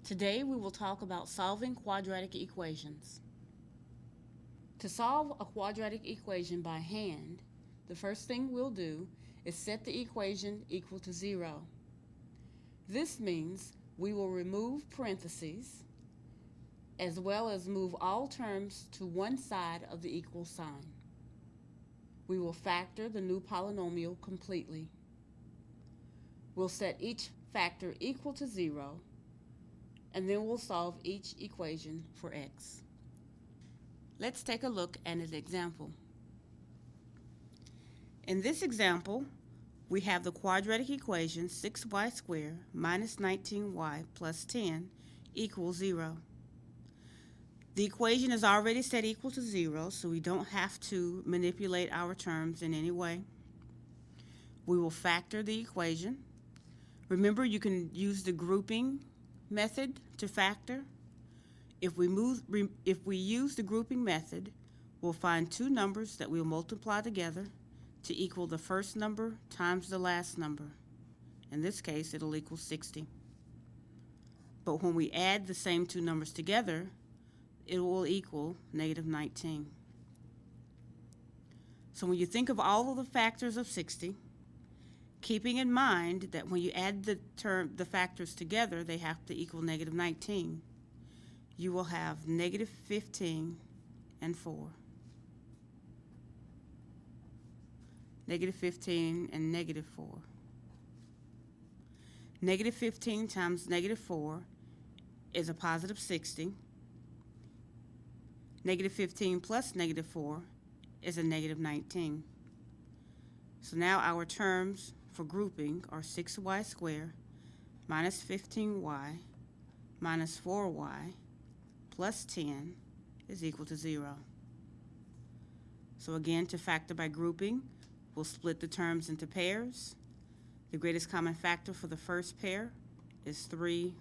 Today we will talk about solving quadratic equations. To solve a quadratic equation by hand, the first thing we'll do is set the equation equal to 0. This means we will remove parentheses as well as move all terms to one side of the equal sign. We will factor the new polynomial completely. We'll set each factor equal to 0, and then we'll solve each equation for x. Let's take a look at an example. In this example, we have the quadratic equation 6y squared minus 19y plus 10 equals 0. The equation is already set equal to 0, so we don't have to manipulate our terms in any way. We will factor the equation. Remember, you can use the grouping method to factor. If we use the grouping method, we'll find two numbers that we'll multiply together to equal the first number times the last number. In this case, it'll equal 60. But when we add the same two numbers together, it will equal negative 19. So when you think of all of the factors of 60, keeping in mind that when you add the factors together, they have to equal negative 19, you will have negative 15 and 4. Negative 15 and negative 4. Negative 15 times negative 4 is a positive 60. Negative 15 plus negative 4 is a negative 19. So now our terms for grouping are 6y squared minus 15y minus 4y plus 10 is equal to 0. So again, to factor by grouping, we'll split the terms into pairs. The greatest common factor for the first pair is 3y.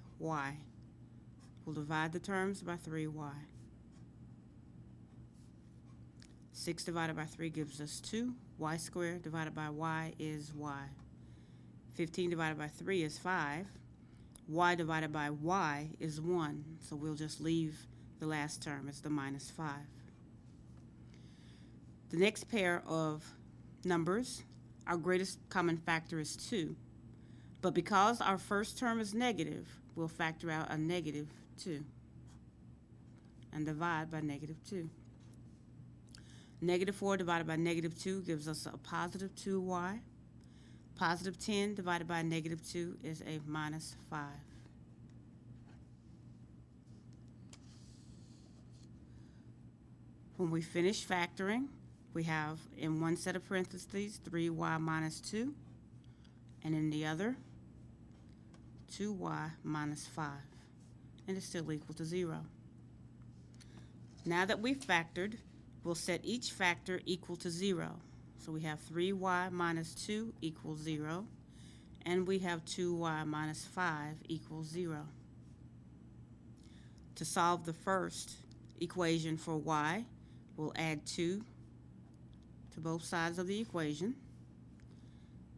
We'll divide the terms by 3y. 6 divided by 3 gives us 2. Y squared divided by y is y. 15 divided by 3 is 5. Y divided by y is 1. So we'll just leave the last term as the minus 5. The next pair of numbers, our greatest common factor is 2. But because our first term is negative, we'll factor out a negative 2 and divide by negative 2. Negative 4 divided by negative 2 gives us a positive 2y. Positive 10 divided by negative 2 is a minus 5. When we finish factoring, we have in one set of parentheses 3y minus 2, and in the other 2y minus 5, and it's still equal to 0. Now that we've factored, we'll set each factor equal to 0. So we have 3y minus 2 equals 0, and we have 2y minus 5 equals 0. To solve the first equation for y, we'll add 2 to both sides of the equation.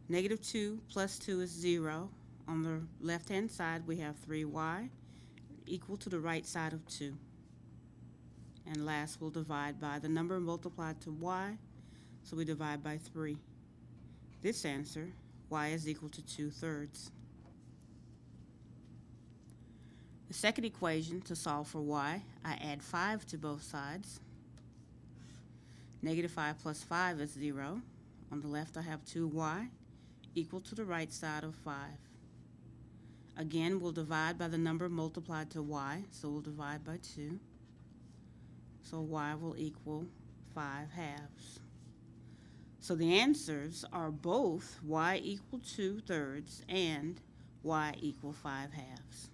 Negative 2 plus 2 is 0. On the left-hand side, we have 3y equal to the right side of 2. And last, we'll divide by the number multiplied to y, so we divide by 3. This answer, y is equal to 2/3. The second equation to solve for y, I add 5 to both sides. Negative 5 plus 5 is 0. On the left, I have 2y equal to the right side of 5. Again, we'll divide by the number multiplied to y, so we'll divide by 2. So y will equal 5/2. So the answers are both y equal 2/3 and y equal 5/2.